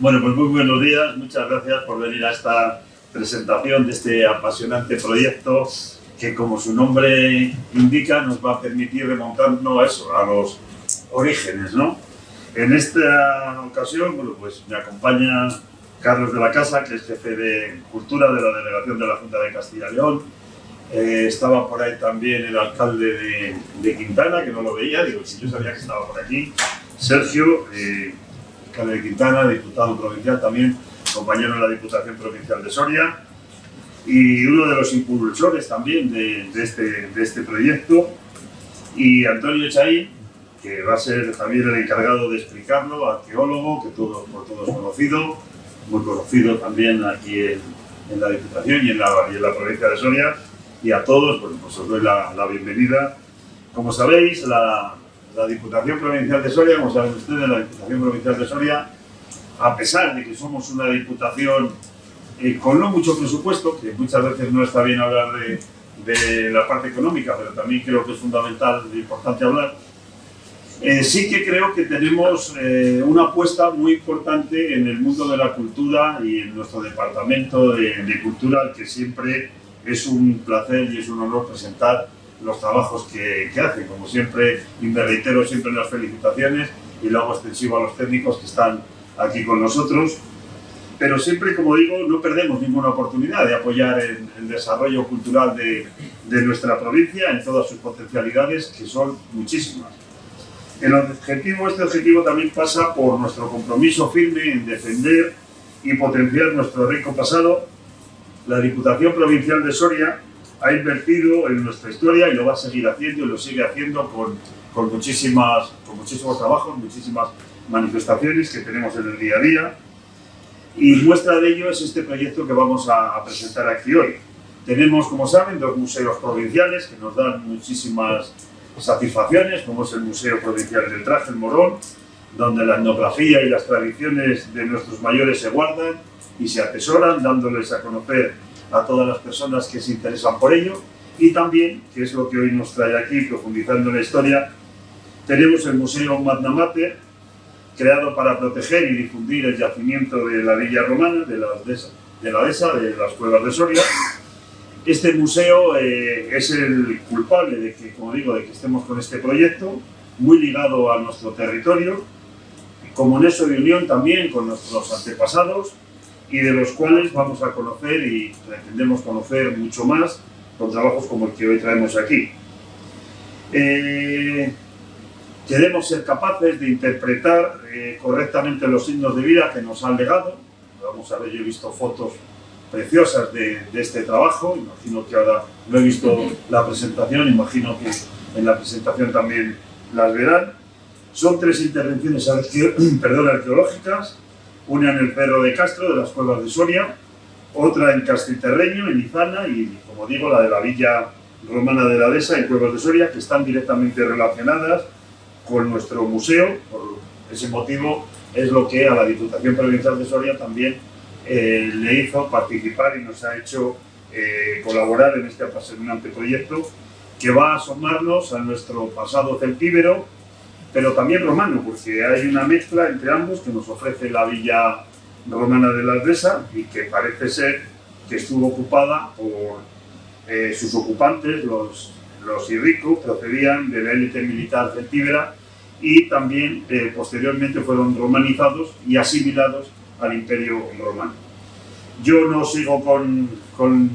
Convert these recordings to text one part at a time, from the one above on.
Bueno, pues muy buenos días, muchas gracias por venir a esta presentación de este apasionante proyecto que, como su nombre indica, nos va a permitir remontarnos a eso, a los orígenes, ¿no? En esta ocasión, bueno, pues me acompaña Carlos de la Casa, que es jefe de Cultura de la Delegación de la Junta de Castilla y León. Estaba por ahí también el alcalde de Quintana, que no lo veía, digo, si yo sabía que estaba por aquí. Sergio, alcalde de Quintana, diputado provincial también, compañero en la Diputación Provincial de Soria, y uno de los impulsores también de este proyecto, y Antonio Chaín, que va a ser también el encargado de explicarlo, arqueólogo, que por todos conocido, muy conocido también aquí en la Diputación y en la provincia de Soria. Y a todos, pues os doy la bienvenida. Como sabéis, la Diputación Provincial de Soria, como saben ustedes, la Diputación Provincial de Soria, a pesar de que somos una diputación con no mucho presupuesto, que muchas veces no está bien hablar de la parte económica, pero también creo que es fundamental e importante hablar, sí que creo que tenemos una apuesta muy importante en el mundo de la cultura y en nuestro departamento de cultura, al que siempre es un placer y es un honor presentar los trabajos que hacen. Como siempre, y me reitero siempre en las felicitaciones y lo hago extensivo a los técnicos que están aquí con nosotros. Pero siempre, como digo, no perdemos ninguna oportunidad de apoyar el desarrollo cultural de nuestra provincia en todas sus potencialidades, que son muchísimas. Este objetivo también pasa por nuestro compromiso firme en defender y potenciar nuestro rico pasado. La Diputación Provincial de Soria ha invertido en nuestra historia y lo va a seguir haciendo y lo sigue haciendo con muchísimos trabajos, muchísimas manifestaciones que tenemos en el día a día. Y muestra de ello es este proyecto que vamos a presentar aquí hoy. Tenemos, como saben, 2 museos provinciales que nos dan muchísimas satisfacciones, como es el Museo Provincial del Traje, el Morón, donde la etnografía y las tradiciones de nuestros mayores se guardan y se atesoran, dándoles a conocer a todas las personas que se interesan por ello. Y también, que es lo que hoy nos trae aquí, profundizando en la historia, tenemos el Museo Magna Mater, creado para proteger y difundir el yacimiento de la villa romana, de la dehesa, de las cuevas de Soria. Este museo es el culpable de que, como digo, de que estemos con este proyecto, muy ligado a nuestro territorio, como nexo de unión también con nuestros antepasados, y de los cuales vamos a conocer y pretendemos conocer mucho más con trabajos como el que hoy traemos aquí. Queremos ser capaces de interpretar correctamente los signos de vida que nos han legado. Vamos a ver, yo he visto fotos preciosas de este trabajo, imagino que ahora no he visto la presentación, imagino que en la presentación también las verán. Son 3 intervenciones arqueológicas, una en el Cerro de Castro, de las Cuevas de Soria, otra en Castelterreño, en Izana, y, como digo, la de la Villa Romana de la Dehesa, en Cuevas de Soria, que están directamente relacionadas con nuestro museo. Por ese motivo es lo que a la Diputación Provincial de Soria también le hizo participar y nos ha hecho colaborar en este apasionante proyecto que va a asomarnos a nuestro pasado celtíbero, pero también romano, porque hay una mezcla entre ambos que nos ofrece la Villa Romana de la Dehesa y que parece ser que estuvo ocupada por sus ocupantes, los Irrico, procedían de la élite militar celtíbera y también posteriormente fueron romanizados y asimilados al Imperio Romano. Yo no sigo con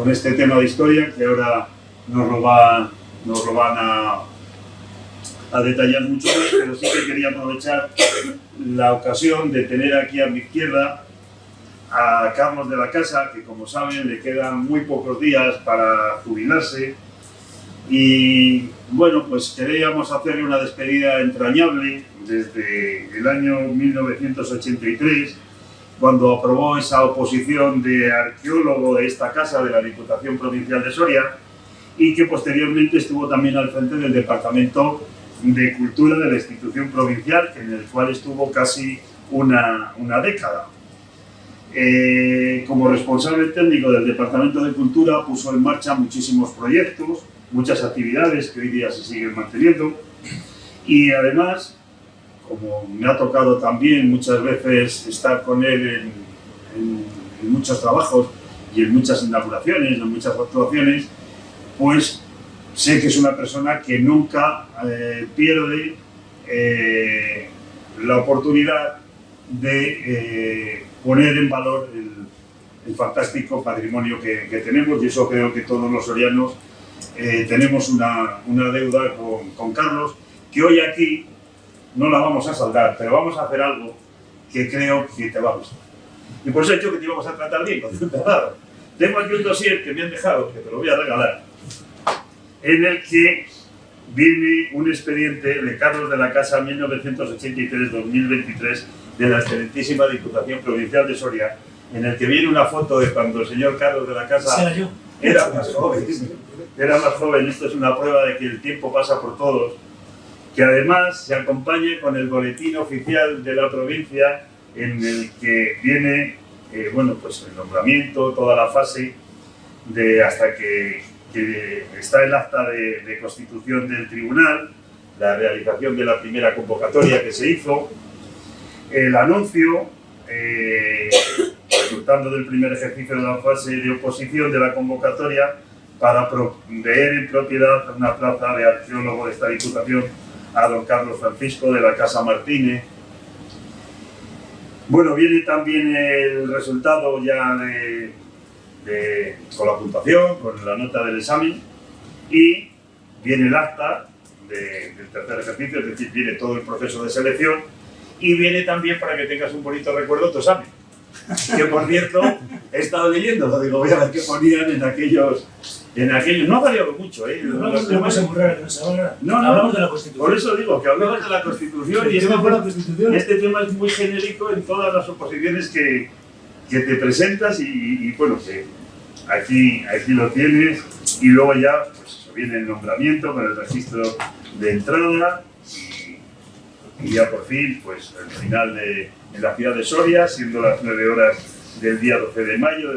este tema de historia, que ahora nos lo van a detallar mucho más, pero sí que quería aprovechar la ocasión de tener aquí a mi izquierda a Carlos de la Casa, que, como saben, le quedan muy pocos días para jubilarse. Y bueno, pues queríamos hacerle una despedida entrañable desde el año 1983, cuando aprobó esa oposición de arqueólogo de esta casa de la Diputación Provincial de Soria, y que posteriormente estuvo también al frente del Departamento de Cultura de la institución provincial, en el cual estuvo casi una década. Como responsable técnico del Departamento de Cultura, puso en marcha muchísimos proyectos, muchas actividades que hoy día se siguen manteniendo, y además como me ha tocado también muchas veces estar con él en muchos trabajos y en muchas inauguraciones, en muchas actuaciones, pues sé que es una persona que nunca pierde la oportunidad de poner en valor el fantástico patrimonio que tenemos, y eso creo que todos los sorianos tenemos una deuda con Carlos, que hoy aquí no la vamos a saldar, pero vamos a hacer algo que creo que te va a gustar. Y por eso he dicho que te íbamos a tratar bien, cuando he empezado. Tengo aquí un dossier que me han dejado, que te lo voy a regalar, en el que viene un expediente de Carlos de la Casa 1983-2023 de la excelentísima Diputación Provincial de Soria, en el que viene una foto de cuando el señor Carlos de la Casa era más joven. Era más joven. Esto es una prueba de que el tiempo pasa por todos, que además se acompaña con el boletín oficial de la provincia, en el que viene bueno, pues el nombramiento, toda la fase de hasta que está el acta de constitución del tribunal, la realización de la primera convocatoria que se hizo, el anuncio resultando del primer ejercicio de la fase de oposición de la convocatoria para proveer en propiedad una plaza de arqueólogo de esta Diputación a don Carlos Francisco de la Casa Martínez. Bueno, viene también el resultado ya con la puntuación, con la nota del examen, y viene el acta del tercer ejercicio, es decir, viene todo el proceso de selección, y viene también, para que tengas un bonito recuerdo, tu examen. Que por cierto, he estado leyendo, lo digo, voy a ver qué ponían en aquellos. No ha variado mucho, ¿eh? No, hablamos de la Constitución. Por eso digo que hablamos de la Constitución, y este tema es muy genérico en todas las oposiciones que te presentas, y bueno, que aquí lo tienes, y luego ya pues viene el nombramiento con el registro de entrada, y ya por fin, pues el final en la ciudad de Soria, siendo las 9 horas del día 12 de mayo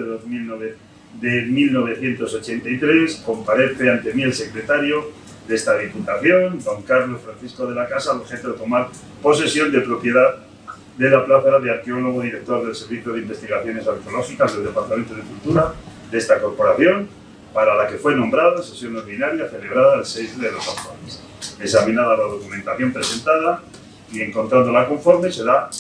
de 1983, comparece ante mí el secretario de esta Diputación, don Carlos Francisco de la Casa, al objeto de tomar posesión de propiedad de la plaza de arqueólogo director del Servicio de Investigaciones Arqueológicas del Departamento de Cultura de esta corporación, para la que fue nombrado en sesión ordinaria celebrada el 6 de los actuales. Examinada la documentación presentada y encontrándola conforme, se da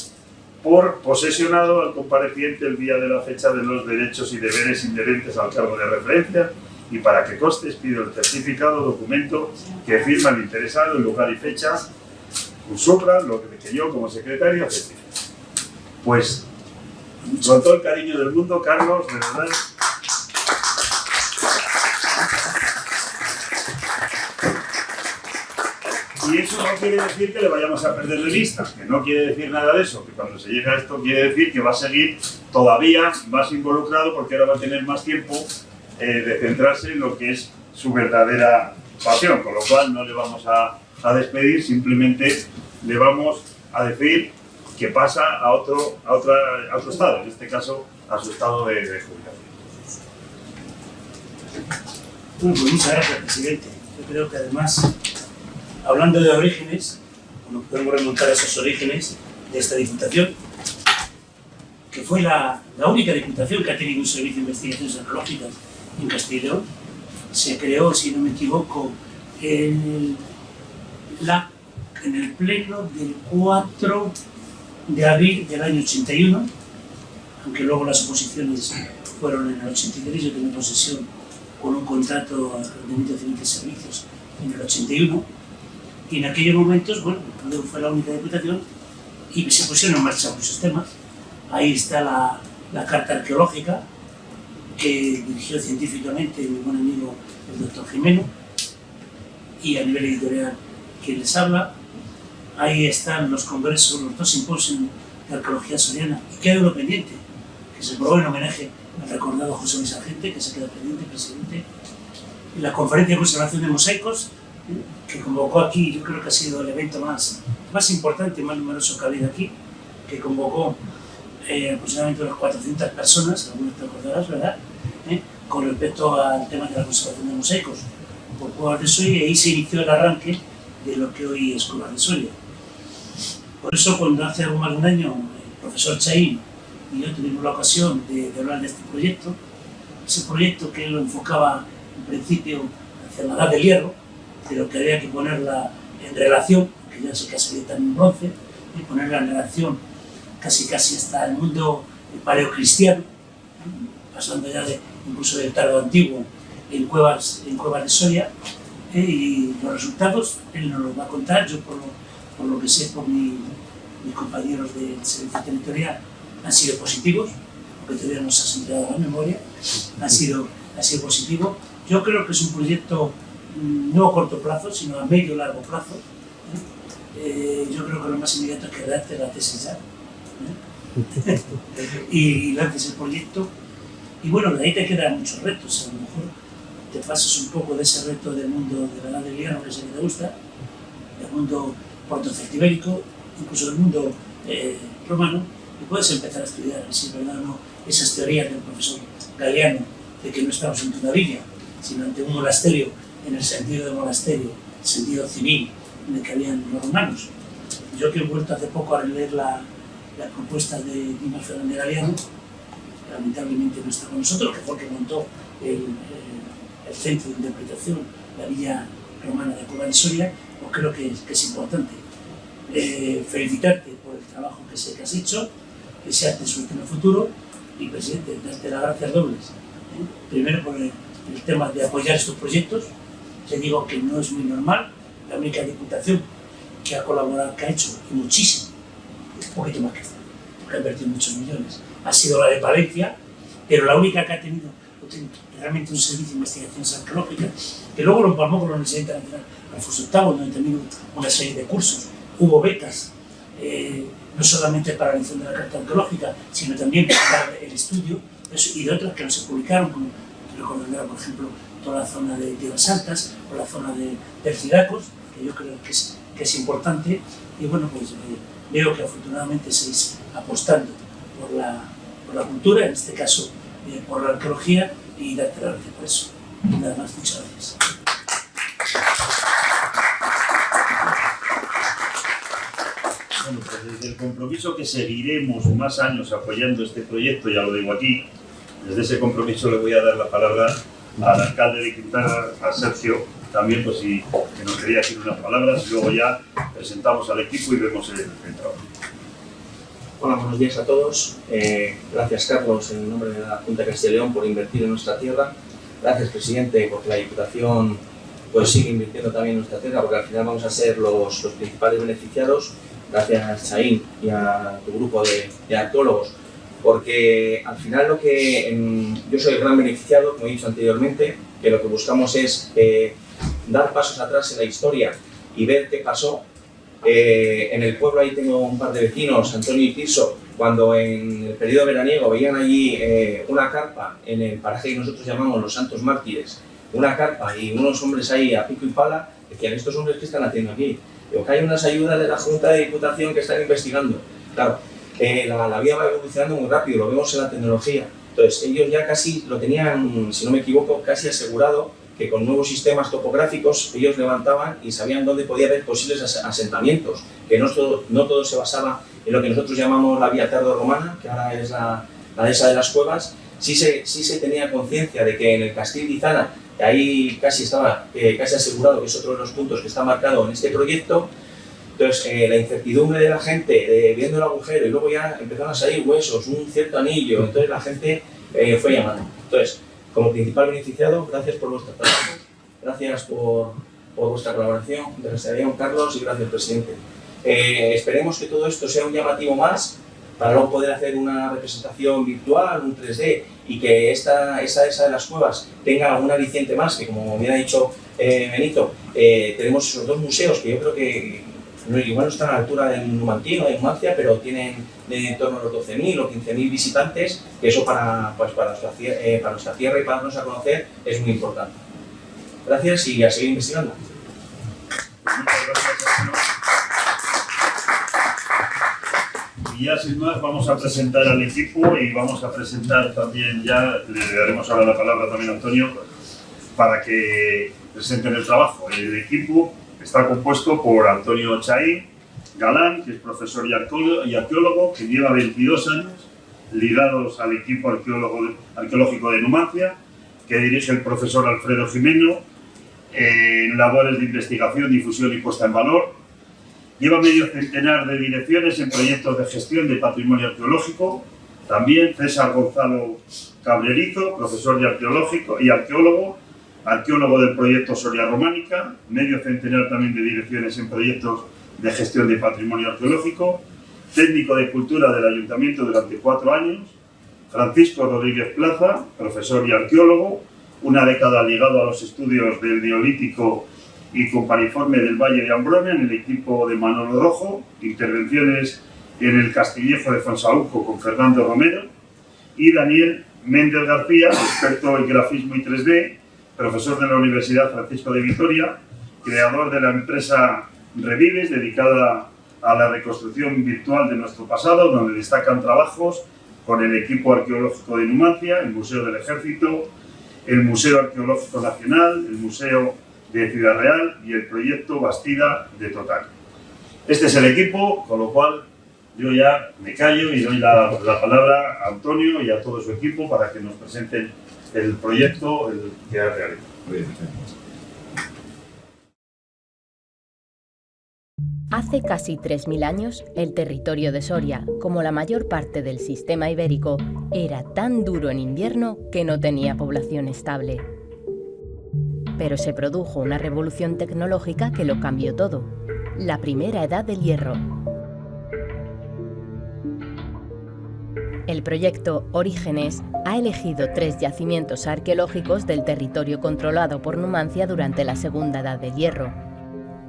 por posesionado al compareciente el día de la fecha de los derechos y deberes inherentes al cargo de referencia, y para que conste pido el certificado documento que firma el interesado en lugar y fecha, un sopra, lo que yo como secretario certifico. Pues con todo el cariño del mundo, Carlos, de verdad. Y eso no quiere decir que le vayamos a perder de vista, que no quiere decir nada de eso, que cuando se llega a esto quiere decir que va a seguir todavía más involucrado, porque ahora va a tener más tiempo de centrarse en lo que es su verdadera pasión, con lo cual no le vamos a despedir, simplemente le vamos a decir que pasa a otro estado, en este caso a su estado de jubilación. Pues muchas gracias, presidente. Yo creo que además, hablando de orígenes, bueno, podemos remontar a esos orígenes de esta Diputación, que fue la única Diputación que ha tenido un servicio de investigaciones arqueológicas en Castilla y León. Se creó, si no me equivoco, en el pleno del 4 de abril del año 81, aunque luego las oposiciones fueron en el 83. Yo tomé posesión con un contrato de rendimiento de servicios en el 81, y en aquellos momentos, bueno, fue la única Diputación y se pusieron en marcha muchos temas. Ahí está la carta arqueológica que dirigió científicamente mi buen amigo el doctor Jimeno, y a nivel editorial quien les habla. Ahí están los congresos, los 2 simposios de arqueología soriana, y queda uno pendiente, que se aprobó en homenaje al recordado José Luis Argente, que se queda pendiente, presidente. Y la conferencia de conservación de mosaicos, que convocó aquí, yo creo que ha sido el evento más importante y más numeroso que ha habido aquí, que convocó aproximadamente unas 400 personas, algunas te acordarás, ¿verdad? Con respecto al tema de la conservación de mosaicos por Cuevas de Soria, y ahí se inició el arranque de lo que hoy es Cuevas de Soria. Por eso, cuando hace algo más de un año el profesor Chaín y yo tuvimos la ocasión de hablar de este proyecto, ese proyecto que él lo enfocaba en principio hacia la edad del hierro, pero que había que ponerla en relación, que ya se casaría también en bronce, y ponerla en relación casi hasta el mundo paleocristiano, pasando ya incluso del tardo antiguo en cuevas de Soria, y los resultados él nos los va a contar. Yo por lo que sé por mis compañeros del servicio territorial han sido positivos, porque todavía no se ha entregado la memoria, ha sido positivo. Yo creo que es un proyecto no a corto plazo, sino a medio y largo plazo. Yo creo que lo más inmediato es que redactes la tesis ya, y lances el proyecto. Y bueno, de ahí te quedan muchos retos. A lo mejor te pasas un poco de ese reto del mundo de la edad del hierro, que es el que te gusta, del mundo protoceltibérico, incluso del mundo romano, y puedes empezar a estudiar, si es verdad o no, esas teorías del profesor Galeano de que no estamos ante una villa, sino ante un monasterio, en el sentido de monasterio, el sentido civil en el que habían los romanos. Yo que he vuelto hace poco a leer las propuestas de Dimas Fernández Galeano, lamentablemente no está con nosotros, que fue el que montó el centro de interpretación, la villa romana de Cueva de Soria, pues creo que es importante. Felicitarte por el trabajo que sé que has hecho, que seas de suerte en el futuro, y presidente, darte las gracias dobles. Primero por el tema de apoyar estos proyectos. Te digo que no es muy normal, la única diputación que ha colaborado, que ha hecho, y muchísimo, un poquito más que esta, porque ha invertido muchos millones, ha sido la de Palencia, pero la única que ha tenido realmente un servicio de investigaciones arqueológicas, que luego lo empalmó con la Universidad Internacional Alfonso VIII, donde también hubo una serie de cursos, hubo becas, no solamente para la edición de la carta arqueológica, sino también para el estudio, y de otras que no se publicaron, como recordarán, por ejemplo, toda la zona de Tierras Altas o la zona de Ciracos, que yo creo que es importante. Y bueno, pues veo que afortunadamente seguís apostando por la cultura, en este caso por la arqueología, y darte las gracias por eso. Nada más, muchas gracias. Bueno, pues desde el compromiso que seguiremos más años apoyando este proyecto, ya lo digo aquí, desde ese compromiso le voy a dar la palabra al alcalde de Quintana, a Sergio, también pues si que nos quería decir unas palabras, y luego ya presentamos al equipo y vemos el trabajo. Hola, buenos días a todos. Gracias, Carlos, en nombre de la Junta de Castilla y León, por invertir en nuestra tierra. Gracias, presidente, porque la Diputación pues sigue invirtiendo también en nuestra tierra, porque al final vamos a ser los principales beneficiados. Gracias, Chaín, y a tu grupo de arqueólogos, porque al final yo soy el gran beneficiado, como he dicho anteriormente, que lo que buscamos es dar pasos atrás en la historia y ver qué pasó. En el pueblo ahí tengo un par de vecinos, Antonio y Tirso, cuando en el periodo veraniego veían allí una carpa en el paraje que nosotros llamamos los Santos Mártires, una carpa y unos hombres ahí a pico y pala, decían, ¿estos hombres qué están haciendo aquí? Digo, que hay unas ayudas de la Junta de Diputación que están investigando. Claro, la vida va evolucionando muy rápido, lo vemos en la tecnología. Entonces, ellos ya casi lo tenían, si no me equivoco, casi asegurado que con nuevos sistemas topográficos ellos levantaban y sabían dónde podía haber posibles asentamientos, que no todo se basaba en lo que nosotros llamamos la vía tardorromana, que ahora es la dehesa de las cuevas. Sí se tenía conciencia de que en el Castil de Izana, ahí casi estaba casi asegurado, que es otro de los puntos que está marcado en este proyecto. Entonces, la incertidumbre de la gente, viendo el agujero, y luego ya empezaron a salir huesos, un cierto anillo, entonces la gente fue llamando. Entonces, como principal beneficiado, gracias por vuestro trabajo, gracias por vuestra colaboración, gracias Carlos y gracias, presidente. Esperemos que todo esto sea un llamativo más para luego poder hacer una representación virtual, un 3D, y que esa de las cuevas tenga un aliciente más, que como bien ha dicho Benito, tenemos esos dos museos que yo creo que igual no están a la altura del Numantino, de Numancia, pero tienen en torno a los 12.000 o 15.000 visitantes, que eso para nuestra tierra y para darnos a conocer es muy importante. Gracias y a seguir investigando. Muchas gracias. Y ya sin más vamos a presentar al equipo y vamos a presentar también, ya le daremos ahora la palabra también a Antonio para que presenten el trabajo. El equipo está compuesto por Antonio Chaín, Galán, que es profesor y arqueólogo, que lleva 22 años ligados al equipo arqueológico de Numancia, que dirige el profesor Alfredo Jimeno en labores de investigación, difusión y puesta en valor. Lleva medio centenar de direcciones en proyectos de gestión de patrimonio arqueológico. También César Gonzalo Cabrerizo, profesor de arqueólogo del proyecto Soria Románica, medio centenar también de direcciones en proyectos de gestión de patrimonio arqueológico, técnico de cultura del Ayuntamiento durante 4 años, Francisco Rodríguez Plaza, profesor y arqueólogo, una década ligado a los estudios del Neolítico y Compariforme del Valle de Ambrona en el equipo de Manolo Rojo, intervenciones en el Castillejo de Fonsaúco con Fernando Romero, y Daniel Méndez García, experto en grafismo y 3D, profesor de la Universidad Francisco de Vitoria, creador de la empresa Revives, dedicada a la reconstrucción virtual de nuestro pasado, donde destacan trabajos con el equipo arqueológico de Numancia, el Museo del Ejército, el Museo Arqueológico Nacional, el Museo de Ciudad Real y el proyecto Bastida de Total. Este es el equipo, con lo cual yo ya me callo y doy la palabra a Antonio y a todo su equipo para que nos presenten el proyecto que ha realizado. Hace casi 3.000 años, el territorio de Soria, como la mayor parte del sistema ibérico, era tan duro en invierno que no tenía población estable. Pero se produjo una revolución tecnológica que lo cambió todo: la primera edad del hierro. El proyecto Orígenes ha elegido 3 yacimientos arqueológicos del territorio controlado por Numancia durante la Segunda Edad del Hierro.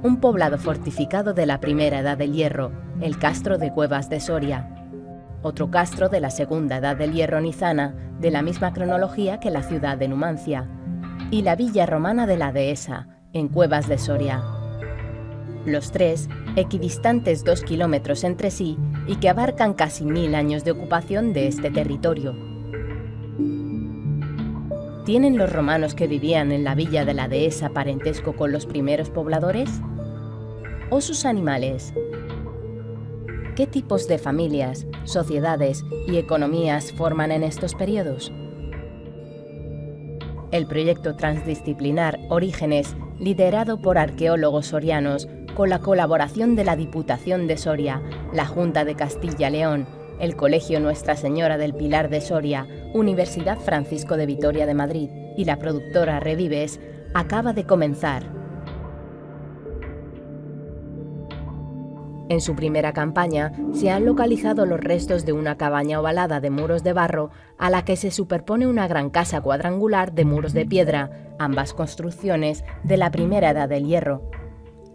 Un poblado fortificado de la Primera Edad del Hierro, el Castro de Cuevas de Soria. Otro castro de la Segunda Edad del Hierro nizana, de la misma cronología que la ciudad de Numancia. Y la villa romana de la Dehesa, en Cuevas de Soria. Los 3, equidistantes 2 kilómetros entre sí y que abarcan casi 1000 años de ocupación de este territorio. ¿Tienen los romanos que vivían en la villa de la Dehesa parentesco con los primeros pobladores? ¿O sus animales? ¿Qué tipos de familias, sociedades y economías forman en estos periodos? El proyecto transdisciplinar Orígenes, liderado por arqueólogos sorianos, con la colaboración de la Diputación de Soria, la Junta de Castilla-León, el Colegio Nuestra Señora del Pilar de Soria, Universidad Francisco de Vitoria de Madrid y la productora Revives, acaba de comenzar. En su primera campaña se han localizado los restos de una cabaña ovalada de muros de barro a la que se superpone una gran casa cuadrangular de muros de piedra, ambas construcciones de la Primera Edad del Hierro.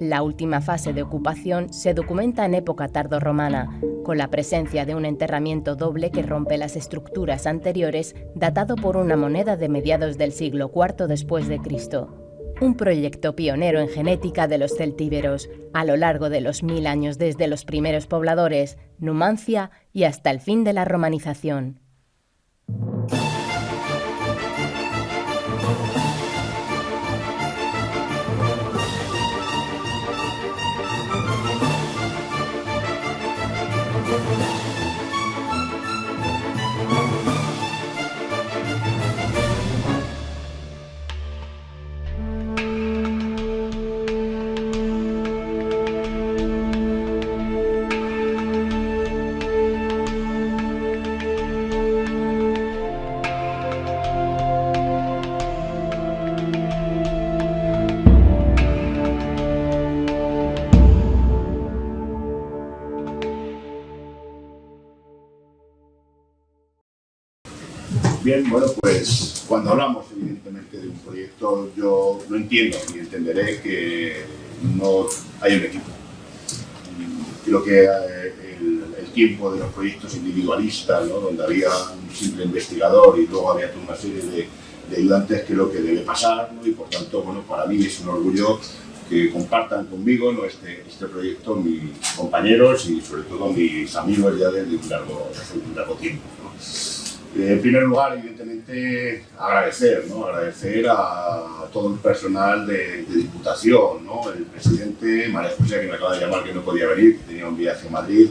La última fase de ocupación se documenta en época tardorromana, con la presencia de un enterramiento doble que rompe las estructuras anteriores, datado por una moneda de mediados del siglo IV después de Cristo. Un proyecto pionero en genética de los celtíberos, a lo largo de los 1000 años desde los primeros pobladores, Numancia, y hasta el fin de la romanización. Bien, bueno, pues cuando hablamos evidentemente de un proyecto, yo lo entiendo y entenderé que no hay un equipo. Creo que el tiempo de los proyectos individualistas, ¿no?, donde había un simple investigador y luego había toda una serie de ayudantes, creo que debe pasar, ¿no? Y por tanto, bueno, para mí es un orgullo que compartan conmigo, ¿no?, este proyecto mis compañeros y sobre todo mis amigos ya desde un largo tiempo, ¿no? En primer lugar, evidentemente, agradecer, ¿no? Agradecer a todo el personal de Diputación, ¿no? El presidente, María José, que me acaba de llamar que no podía venir, que tenía un viaje a Madrid,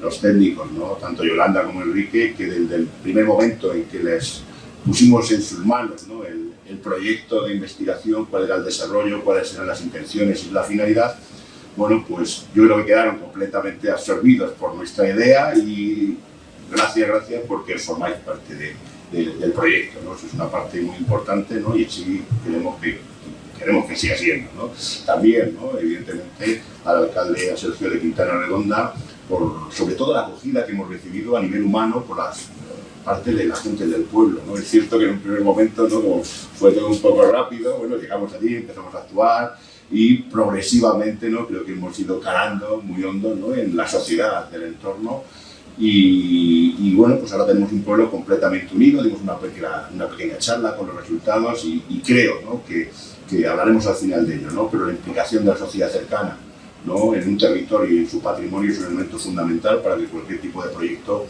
los técnicos, ¿no? Tanto Yolanda como Enrique, que desde el primer momento en que les pusimos en sus manos, ¿no? el proyecto de investigación, cuál era el desarrollo, cuáles eran las intenciones y la finalidad, bueno, pues yo creo que quedaron completamente absorbidos por nuestra idea y gracias porque formáis parte del proyecto, ¿no? Eso es una parte muy importante, ¿no? Y sí queremos que siga siendo, ¿no? También, ¿no? Evidentemente, al alcalde, a Sergio de Quintana Redonda, sobre todo la acogida que hemos recibido a nivel humano por parte de la gente del pueblo, ¿no? Es cierto que en un primer momento, ¿no? Como fue todo un poco rápido, bueno, llegamos allí, empezamos a actuar y progresivamente, ¿no? Creo que hemos ido calando muy hondo, ¿no? En la sociedad del entorno y bueno, pues ahora tenemos un pueblo completamente unido, dimos una pequeña charla con los resultados y creo, ¿no? que hablaremos al final de ello, ¿no? Pero la implicación de la sociedad cercana, ¿no? En un territorio y en su patrimonio es un elemento fundamental para que cualquier tipo de proyecto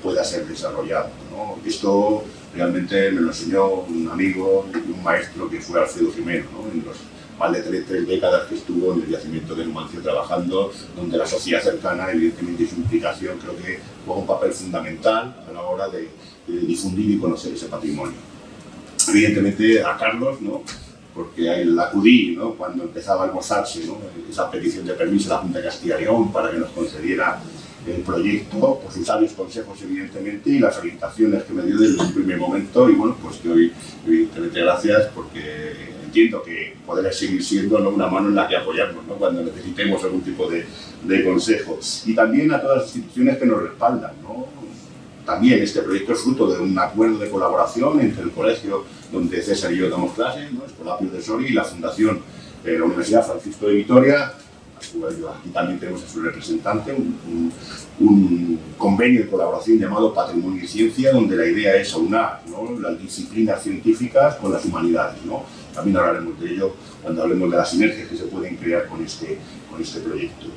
pueda ser desarrollado, ¿no? Esto realmente me lo enseñó un amigo y un maestro que fue Alfredo Jimeno, ¿no? En los más de 3 décadas que estuvo en el yacimiento de Numancia trabajando, donde la sociedad cercana, evidentemente, y su implicación creo que juega un papel fundamental a la hora de difundir y conocer ese patrimonio. Evidentemente a Carlos, ¿no? Porque ahí acudí, ¿no? Cuando empezaba a almorzarse, ¿no? Esa petición de permiso de la Junta de Castilla y León para que nos concediera el proyecto, por sus sabios consejos evidentemente y las orientaciones que me dio desde un primer momento y bueno, pues que hoy evidentemente gracias porque entiendo que poder seguir siendo, ¿no? Una mano en la que apoyarnos, ¿no? Cuando necesitemos algún tipo de consejo y también a todas las instituciones que nos respaldan, ¿no? También este proyecto es fruto de un acuerdo de colaboración entre el colegio donde César y yo damos clases, ¿no? Escolapio de Soria y la Fundación de la Universidad Francisco de Vitoria. Aquí también tenemos a su representante, un convenio de colaboración llamado Patrimonio y Ciencia, donde la idea es aunar, ¿no? Las disciplinas científicas con las humanidades, ¿no? También hablaremos de ello cuando hablemos de las sinergias que se pueden crear con este proyecto.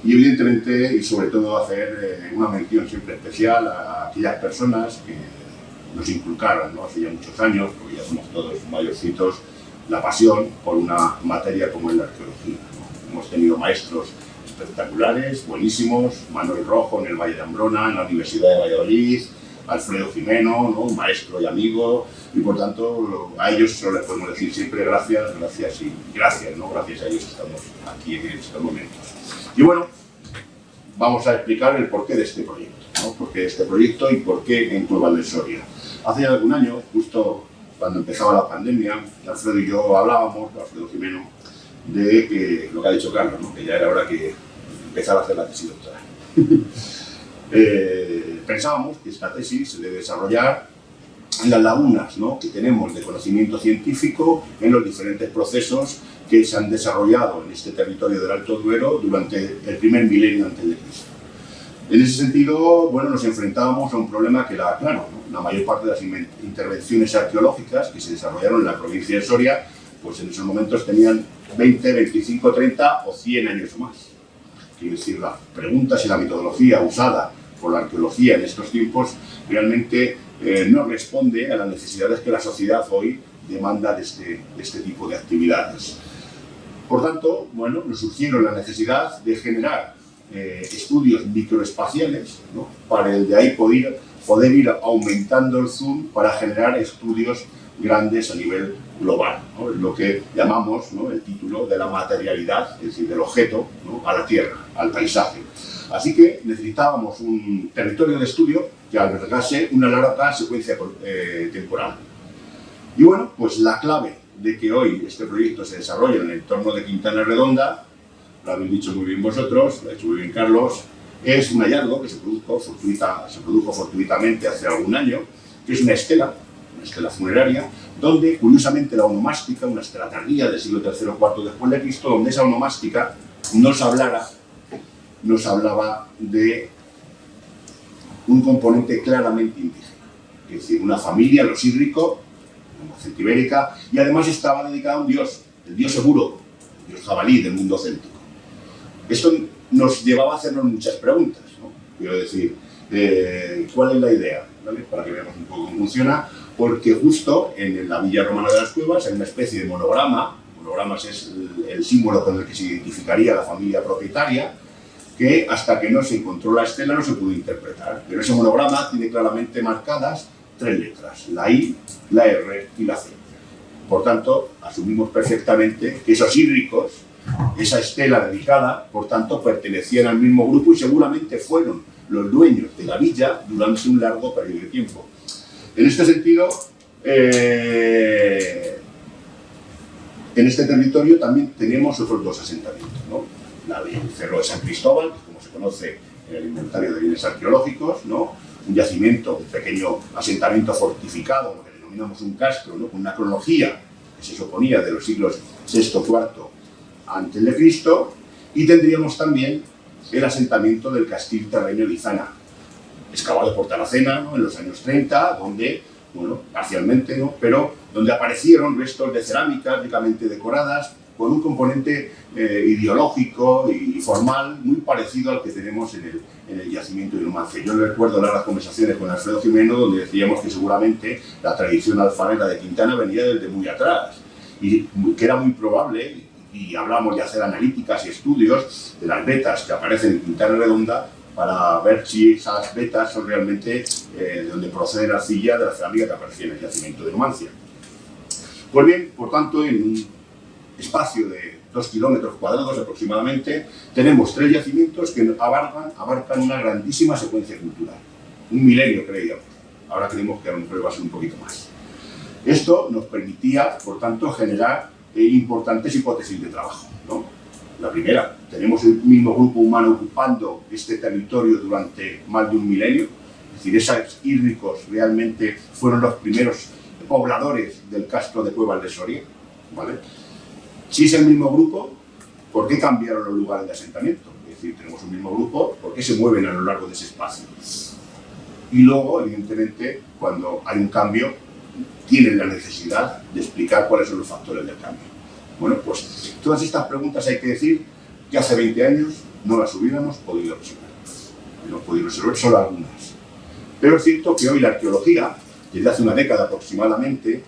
Y evidentemente, y sobre todo, hacer una mención siempre especial a aquellas personas que nos inculcaron, ¿no? Hace ya muchos años, porque ya somos todos mayorcitos, la pasión por una materia como es la arqueología, ¿no? Hemos tenido maestros espectaculares, buenísimos, Manuel Rojo en el Valle de Ambrona, en la Universidad de Valladolid, Alfredo Jimeno, ¿no? Un maestro y amigo, y por tanto a ellos solo les podemos decir siempre gracias, ¿no? Gracias a ellos estamos aquí en estos momentos. Y bueno, vamos a explicar el porqué de este proyecto, ¿no? Por qué este proyecto y por qué en Cuevas del Soria. Hace ya algún año, justo cuando empezaba la pandemia, Alfredo y yo hablábamos, Alfredo Jimeno, de que, lo que ha dicho Carlos, ¿no? Que ya era hora que empezara a hacer la tesis doctoral. Pensábamos que esta tesis se debe desarrollar en las lagunas, ¿no? Que tenemos de conocimiento científico en los diferentes procesos que se han desarrollado en este territorio del Alto Duero durante el primer milenio antes de Cristo. En ese sentido, bueno, nos enfrentábamos a un problema que era claro, ¿no? La mayor parte de las intervenciones arqueológicas que se desarrollaron en la provincia de Soria, pues en esos momentos tenían 20, 25, 30 o 100 años o más. Quiero decir, las preguntas y la metodología usada por la arqueología en estos tiempos realmente no responde a las necesidades que la sociedad hoy demanda de este tipo de actividades. Por tanto, bueno, nos surgieron la necesidad de generar estudios microespaciales, ¿no? Para el de ahí poder ir aumentando el zoom para generar estudios grandes a nivel global, ¿no? Lo que llamamos, ¿no? El título de la materialidad, es decir, del objeto, ¿no? A la Tierra, al paisaje. Así que necesitábamos un territorio de estudio que albergase una larga secuencia temporal. Y bueno, pues la clave de que hoy este proyecto se desarrolle en el entorno de Quintana Redonda, lo habéis dicho muy bien vosotros, lo ha hecho muy bien Carlos, es un hallazgo que se produjo fortuitamente hace algún año, que es una estela funeraria, donde curiosamente la onomástica, una estela tardía del siglo III o IV después de Cristo, donde esa onomástica nos hablaba de un componente claramente indígena, es decir, una familia, los hídricos, como celtibérica, y además estaba dedicada a un dios, el dios Seguro, el dios jabalí del mundo céltico. Esto nos llevaba a hacernos muchas preguntas, ¿no? Quiero decir, ¿qué ¿Cuál es la idea? ¿Vale? Para que veamos un poco cómo funciona, porque justo en la Villa Romana de las Cuevas hay una especie de monograma. Monogramas es el símbolo con el que se identificaría la familia propietaria, que hasta que no se encontró la estela no se pudo interpretar. Pero ese monograma tiene claramente marcadas 3 letras, la I, la R y la C. Por tanto, asumimos perfectamente que esos hídricos, esa estela dedicada, por tanto, pertenecían al mismo grupo y seguramente fueron los dueños de la villa durante un largo periodo de tiempo. En este sentido, en este territorio también tenemos otros 2 asentamientos, ¿no? El Cerro de San Cristóbal, como se conoce en el inventario de bienes arqueológicos, ¿no? Un yacimiento, un pequeño asentamiento fortificado, lo que denominamos un castro, ¿no? Con una cronología que se suponía de los siglos VI, IV antes de Cristo, y tendríamos también el asentamiento del Castil Terreño de Izana, excavado por Taracena, ¿no? En los años 30, donde, bueno, parcialmente, ¿no? Pero donde aparecieron restos de cerámica ricamente decoradas, con un componente ideológico y formal muy parecido al que tenemos en el yacimiento de Numancia. Yo recuerdo largas conversaciones con Alfredo Jimeno donde decíamos que seguramente la tradición alfarera de Quintana venía desde muy atrás y que era muy probable, y hablamos de hacer analíticas y estudios de las vetas que aparecen en Quintana Redonda para ver si esas vetas son realmente de donde procede la arcilla de la cerámica que aparecía en el yacimiento de Numancia. Pues bien, por tanto, en un espacio de 2 kilómetros cuadrados aproximadamente, tenemos 3 yacimientos que abarcan una grandísima secuencia cultural. 1 milenio, creíamos. Ahora creemos que a lo mejor va a ser un poquito más. Esto nos permitía, por tanto, generar importantes hipótesis de trabajo, ¿no? La primera, tenemos el mismo grupo humano ocupando este territorio durante más de 1 milenio, es decir, esos hídricos realmente fueron los primeros pobladores del castro de Cuevas de Soria, ¿vale? Si es el mismo grupo, ¿por qué cambiaron los lugares de asentamiento? Es decir, tenemos un mismo grupo, ¿por qué se mueven a lo largo de ese espacio? Y luego, evidentemente, cuando hay un cambio, tienen la necesidad de explicar cuáles son los factores del cambio. Bueno, pues todas estas preguntas hay que decir que hace 20 años no las hubiéramos podido resolver. No hemos podido resolver solo algunas. Pero es cierto que hoy la arqueología, desde hace una década aproximadamente,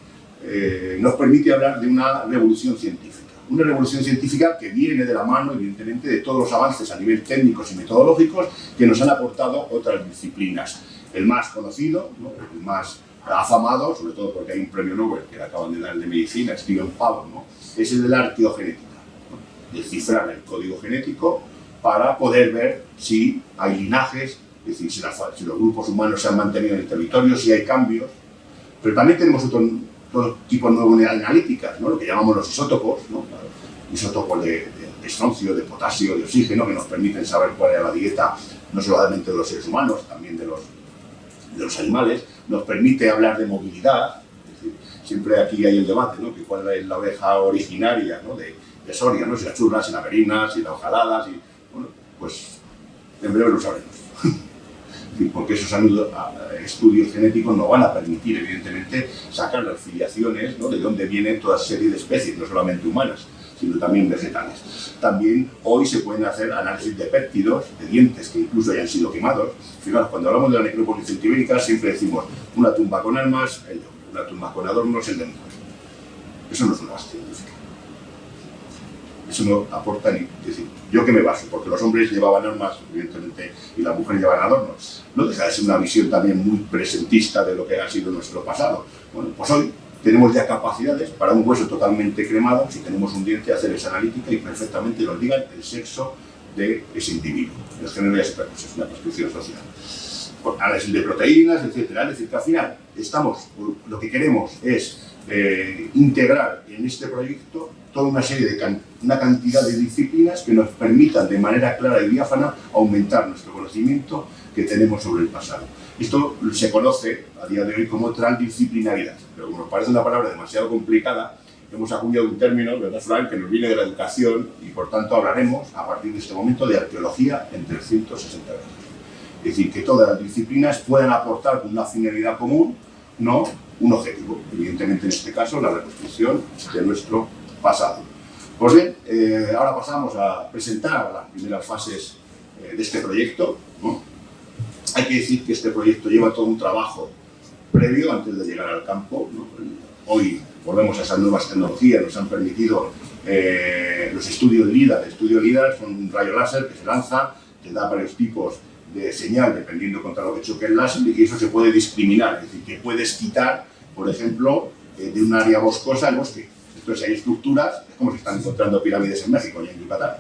nos permite hablar de una revolución científica. Una revolución científica que viene de la mano, evidentemente, de todos los avances a nivel técnicos y metodológicos que nos han aportado otras disciplinas. El más conocido, ¿no? El más afamado, sobre todo porque hay un premio Nobel que le acaban de dar de medicina, Stephen Pavlov, ¿no? Es el de la arqueogenética, ¿no? Descifrar el código genético para poder ver si hay linajes, es decir, si los grupos humanos se han mantenido en el territorio, si hay cambios. Pero también tenemos otros tipos nuevos de analíticas, ¿no? Lo que llamamos los isótopos, ¿no? Isótopos de estroncio, de potasio, de oxígeno, que nos permiten saber cuál es la dieta no solamente de los seres humanos, también de los animales. Nos permite hablar de movilidad, es decir, siempre aquí hay el debate, ¿no? Que cuál es la oveja originaria, ¿no? de Soria, ¿no? Si la churra, si la merina, si la ojalada, si... Bueno, pues en breve lo sabremos. Porque esos estudios genéticos nos van a permitir, evidentemente, sacar las filiaciones, ¿no? De dónde vienen toda serie de especies, no solamente humanas, sino también vegetales. También hoy se pueden hacer análisis de péptidos, de dientes que incluso hayan sido quemados. Fijaos, cuando hablamos de la necrópolis celtibérica siempre decimos una tumba con armas, el de hombre, una tumba con adornos, el de mujer. Eso no es una base científica. Eso no aporta ni... Es decir, yo que me baso, porque los hombres llevaban armas, evidentemente, y las mujeres llevaban adornos. No deja de ser una visión también muy presentista de lo que ha sido nuestro pasado. Bueno, pues hoy tenemos ya capacidades para un hueso totalmente cremado, si tenemos un diente, hacer esa analítica y perfectamente nos digan el sexo de ese individuo. El género ya se produce, es una prescripción social. Por análisis de proteínas, etcétera. Es decir, que al final lo que queremos es integrar en este proyecto toda una serie de una cantidad de disciplinas que nos permitan de manera clara y diáfana aumentar nuestro conocimiento que tenemos sobre el pasado. Esto se conoce a día de hoy como transdisciplinaridad, pero como nos parece una palabra demasiado complicada, hemos acuñado un término, ¿verdad, Frank?, que nos viene de la educación y por tanto hablaremos a partir de este momento de arqueología en 360 grados. Es decir, que todas las disciplinas puedan aportar con una finalidad común, no un objetivo. Evidentemente, en este caso, la reconstrucción de nuestro pasado. Pues bien, ahora pasamos a presentar las primeras fases de este proyecto, ¿no? Hay que decir que este proyecto lleva todo un trabajo previo antes de llegar al campo, ¿no? Hoy volvemos a esas nuevas tecnologías, nos han permitido los estudios LIDAR. El estudio LIDAR son un rayo láser que se lanza, que da varios tipos de señal dependiendo contra lo que choque el láser, y eso se puede discriminar, es decir, que puedes quitar, por ejemplo, de un área boscosa el bosque. Entonces hay estructuras, es como se están encontrando pirámides en México y en Yucatán,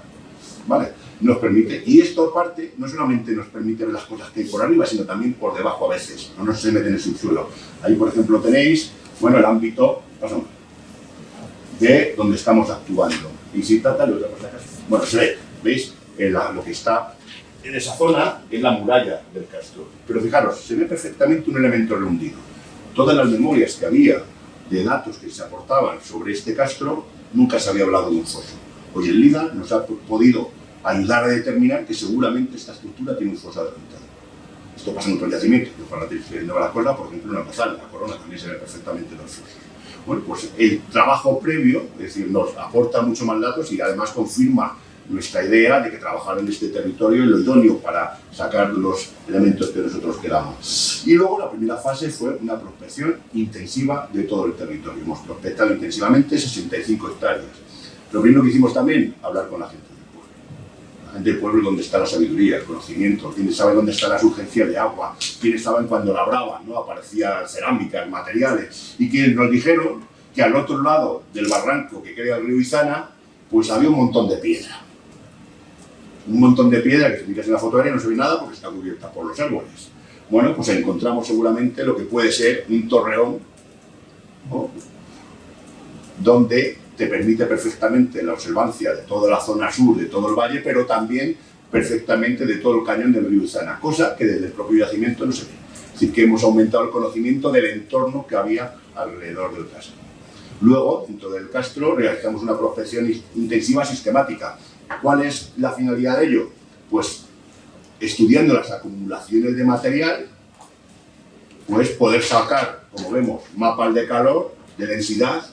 ¿vale? Nos permite, y esto aparte no solamente nos permite ver las cosas que hay por arriba, sino también por debajo a veces, no se mete en el subsuelo. Ahí, por ejemplo, tenéis, bueno, el ámbito, de donde estamos actuando. Y si trata de otra cosa, bueno, se ve, ¿veis? Lo que está en esa zona es la muralla del castro. Pero fijaros, se ve perfectamente un elemento rehundido. Todas las memorias que había de datos que se aportaban sobre este castro, nunca se había hablado de un foso. Hoy el LIDAR nos ha podido ayudar a determinar que seguramente esta estructura tiene un foso adelantado. Esto pasa en otros yacimientos, yo para la Cuerda, por ejemplo, en la Mazal, en la Corona también se ve perfectamente los fosos. Bueno, pues el trabajo previo, es decir, nos aporta mucho más datos y además confirma nuestra idea de que trabajar en este territorio es lo idóneo para sacar los elementos que nosotros queramos. Y luego la primera fase fue una prospección intensiva de todo el territorio. Hemos prospectado intensivamente 65 hectáreas. Lo primero que hicimos también, hablar con la gente del pueblo. La gente del pueblo es donde está la sabiduría, el conocimiento, quienes saben dónde está la surgencia de agua, quienes saben cuando labraban, ¿no? Aparecían cerámicas, materiales, y quienes nos dijeron que al otro lado del barranco que crea el río Izana, pues había un montón de piedra. Un montón de piedra que si miras en la fotografía no se ve nada porque está cubierta por los árboles. Bueno, pues encontramos seguramente lo que puede ser un torreón, ¿no? Donde te permite perfectamente la observancia de toda la zona sur, de todo el valle, pero también perfectamente de todo el cañón del río Izana, cosa que desde el propio yacimiento no se ve. Es decir, que hemos aumentado el conocimiento del entorno que había alrededor del castro. Luego, dentro del castro, realizamos una prospección intensiva sistemática. ¿Cuál es la finalidad de ello? Pues estudiando las acumulaciones de material, pues poder sacar, como vemos, mapas de calor, de densidad,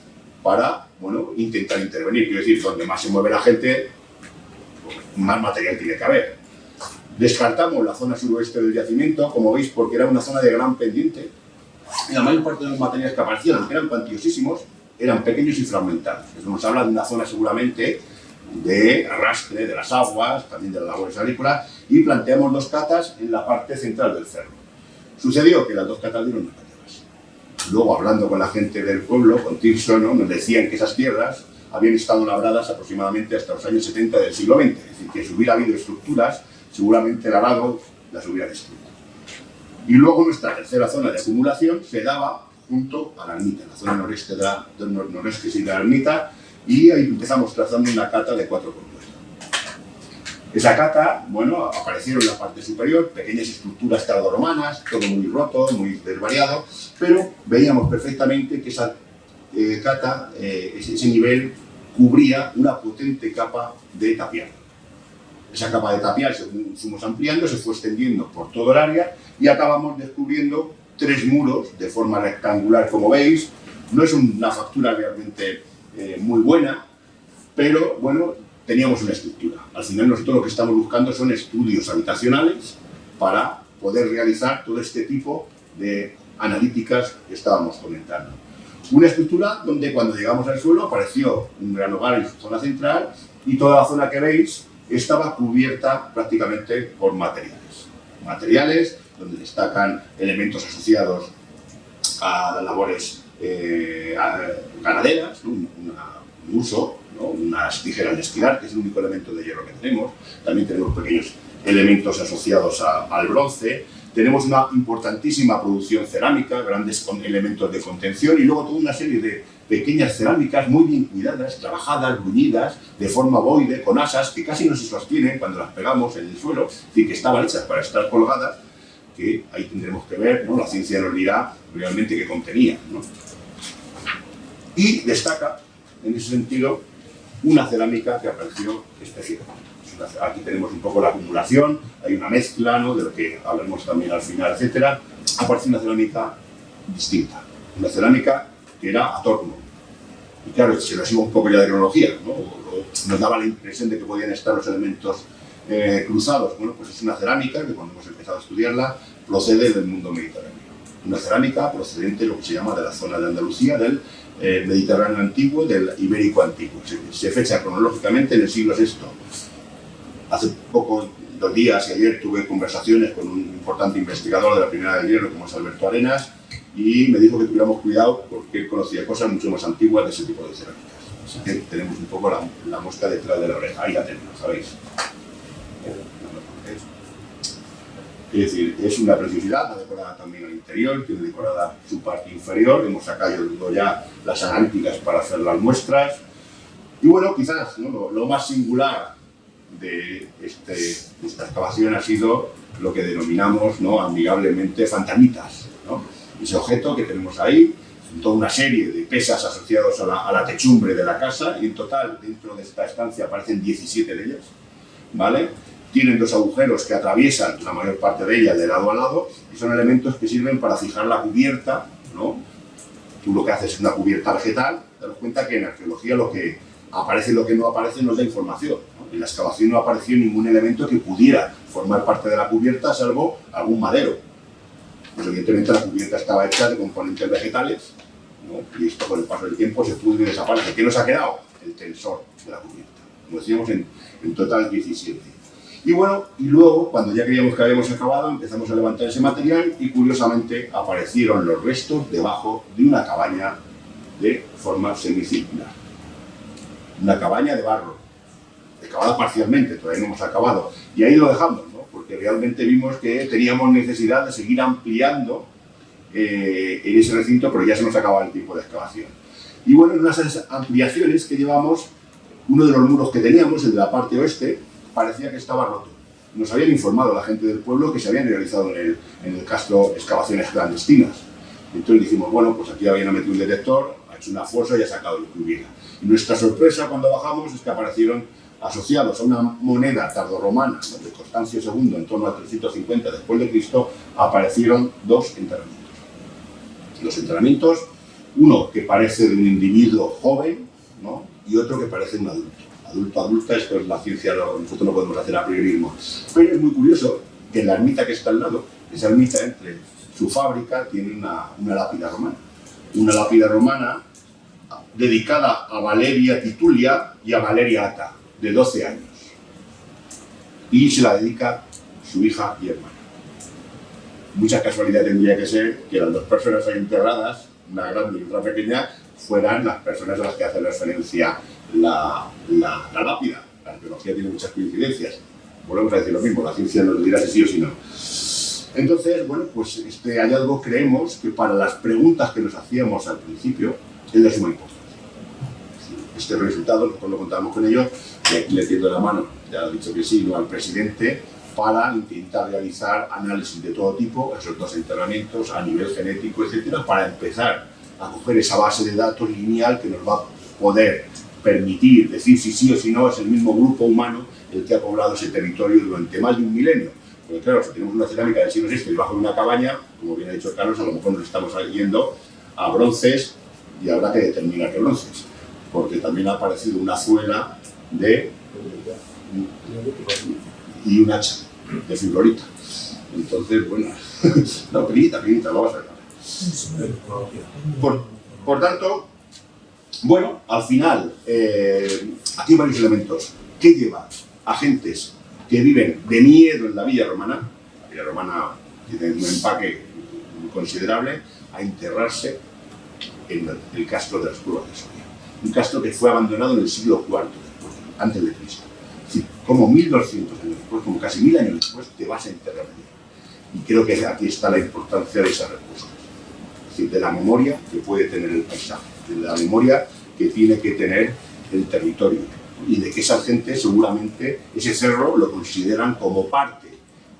para, bueno, intentar intervenir. Quiero decir, donde más se mueve la gente, pues más material tiene que haber. Descartamos la zona suroeste del yacimiento, como veis, porque era una zona de gran pendiente, y la mayor parte de los materiales que aparecían, que eran cuantiosísimos, eran pequeños y fragmentados. Eso nos habla de una zona seguramente de arrastre de las aguas, también de las labores agrícolas, y planteamos 2 catas en la parte central del cerro. Sucedió que las 2 catas dieron negativas. Luego, hablando con la gente del pueblo, con Tirso, ¿no? Nos decían que esas tierras habían estado labradas aproximadamente hasta los años 70 del siglo XX, es decir, que si hubiera habido estructuras, seguramente el arado las hubiera destruido. Y luego nuestra tercera zona de acumulación se daba junto a la ermita, en la zona noreste de la ermita, y ahí empezamos trazando una cata de 4 compuestos. Esa cata, bueno, aparecieron en la parte superior, pequeñas estructuras tardoromanas, todo muy roto, muy desvariado, pero veíamos perfectamente que esa cata, ese nivel, cubría una potente capa de tapial. Esa capa de tapial, según fuimos ampliando, se fue extendiendo por todo el área y acabamos descubriendo 3 muros de forma rectangular, como veis. No es una factura realmente muy buena, pero bueno, teníamos una estructura. Al final nosotros lo que estamos buscando son estudios habitacionales para poder realizar todo este tipo de analíticas que estábamos comentando. Una estructura donde cuando llegamos al suelo apareció un gran hogar en su zona central y toda la zona que veis estaba cubierta prácticamente por materiales. Materiales donde destacan elementos asociados a labores ganaderas, ¿no? Un uso, ¿no? Unas tijeras de esquilar, que es el único elemento de hierro que tenemos. También tenemos pequeños elementos asociados al bronce. Tenemos una importantísima producción cerámica, grandes elementos de contención y luego toda una serie de pequeñas cerámicas muy bien cuidadas, trabajadas, bruñidas, de forma ovoide, con asas que casi no se sostienen cuando las pegamos en el suelo, es decir, que estaban hechas para estar colgadas, que ahí tendremos que ver, ¿no? La ciencia nos dirá realmente qué contenía, ¿no? Y destaca, en ese sentido, una cerámica que apareció especial. Aquí tenemos un poco la acumulación, hay una mezcla, ¿no? De lo que hablaremos también al final, etcétera. Aparece una cerámica distinta, una cerámica que era a torno. Y claro, se nos iba un poco ya de cronología, ¿no? Nos daba la impresión de que podían estar los elementos cruzados. Bueno, pues es una cerámica que cuando hemos empezado a estudiarla procede del mundo mediterráneo. Una cerámica procedente de lo que se llama de la zona de Andalucía, del Mediterráneo antiguo, del Ibérico antiguo. Se fecha cronológicamente en el siglo VI. Hace poco, 2 días y ayer tuve conversaciones con un importante investigador de la Primera de Hierro, como es Alberto Arenas, y me dijo que tuviéramos cuidado porque él conocía cosas mucho más antiguas de ese tipo de cerámicas. Así que tenemos un poco la mosca detrás de la oreja. Ahí la tenemos, ¿sabéis? Es decir, es una preciosidad, decorada también al interior, tiene decorada su parte inferior, hemos sacado ya las analíticas para hacer las muestras. Y bueno, quizás, ¿no?, lo más singular de esta excavación ha sido lo que denominamos, ¿no?, amigablemente fantasmitas, ¿no? Ese objeto que tenemos ahí, toda una serie de pesas asociados a la techumbre de la casa, y en total dentro de esta estancia aparecen 17 de ellas, ¿vale? Tienen 2 agujeros que atraviesan la mayor parte de ellas de lado a lado y son elementos que sirven para fijar la cubierta, ¿no? Tú lo que haces es una cubierta vegetal, te das cuenta que en arqueología lo que aparece y lo que no aparece nos da información, ¿no? En la excavación no apareció ningún elemento que pudiera formar parte de la cubierta, salvo algún madero. Pues evidentemente la cubierta estaba hecha de componentes vegetales, ¿no? Y esto con el paso del tiempo se pudre y desaparece. ¿Qué nos ha quedado? El tensor de la cubierta. Como decíamos, en total 17. Y bueno, y luego, cuando ya creíamos que habíamos acabado, empezamos a levantar ese material y curiosamente aparecieron los restos debajo de una cabaña de forma semicircular. Una cabaña de barro, acabada parcialmente, todavía no hemos acabado. Y ahí lo dejamos, ¿no? Porque realmente vimos que teníamos necesidad de seguir ampliando en ese recinto, pero ya se nos acababa el tiempo de excavación. Y bueno, en unas ampliaciones que llevamos, uno de los muros que teníamos, el de la parte oeste, parecía que estaba roto. Nos habían informado la gente del pueblo que se habían realizado en el Castro excavaciones clandestinas. Entonces dijimos, bueno, pues aquí habían metido un detector, ha hecho una fosa y ha sacado lo que hubiera. Y nuestra sorpresa cuando bajamos es que aparecieron asociados a una moneda tardorromana, ¿no?, de Constancio II, en torno a 350 después de Cristo, aparecieron 2 enterramientos. Los enterramientos, uno que parece de un individuo joven, ¿no?, y otro que parece de un adulto. Adulta, esto es la ciencia, nosotros no podemos hacer a priorismo. Pero es muy curioso que en la ermita que está al lado, esa ermita entre su fábrica tiene una lápida romana. Una lápida romana dedicada a Valeria Titulia y a Valeria Ata, de 12 años. Y se la dedica su hija y hermana. Mucha casualidad tendría que ser que las 2 personas ahí enterradas, una grande y otra pequeña, fueran las personas a las que hace referencia la lápida. La arqueología tiene muchas coincidencias. Volvemos a decir lo mismo, la ciencia nos dirá si sí o si no. Entonces, bueno, pues este hallazgo creemos que para las preguntas que nos hacíamos al principio es de suma importancia. Este resultado, nosotros lo contábamos con ellos, y aquí le tiendo la mano, ya ha dicho que sí, ¿no?, al presidente, para intentar realizar análisis de todo tipo, esos 2 enterramientos a nivel genético, etcétera, para empezar a coger esa base de datos lineal que nos va a poder permitir decir si sí o si no es el mismo grupo humano el que ha poblado ese territorio durante más de un milenio. Porque claro, si tenemos una cerámica del siglo VI debajo de una cabaña, como bien ha dicho Carlos, a lo mejor nos estamos yendo a bronces y habrá que determinar qué bronces, porque también ha aparecido una zuela y un hacha de fibrolita. Entonces, bueno, no, pinita, vamos a ver. Por tanto, bueno, al final, aquí hay varios elementos. ¿Qué lleva a gentes que viven de miedo en la Villa Romana? La Villa Romana tiene un empaque considerable, a enterrarse en el castro de las Cuevas de Soria. Un castro que fue abandonado en el siglo IV después, antes de Cristo. Es decir, como 1200 años después, como casi 1000 años después, te vas a enterrar allí. Y creo que aquí está la importancia de esa respuesta. Es decir, de la memoria que puede tener el paisaje, de la memoria que tiene que tener el territorio, y de que esa gente seguramente ese cerro lo consideran como parte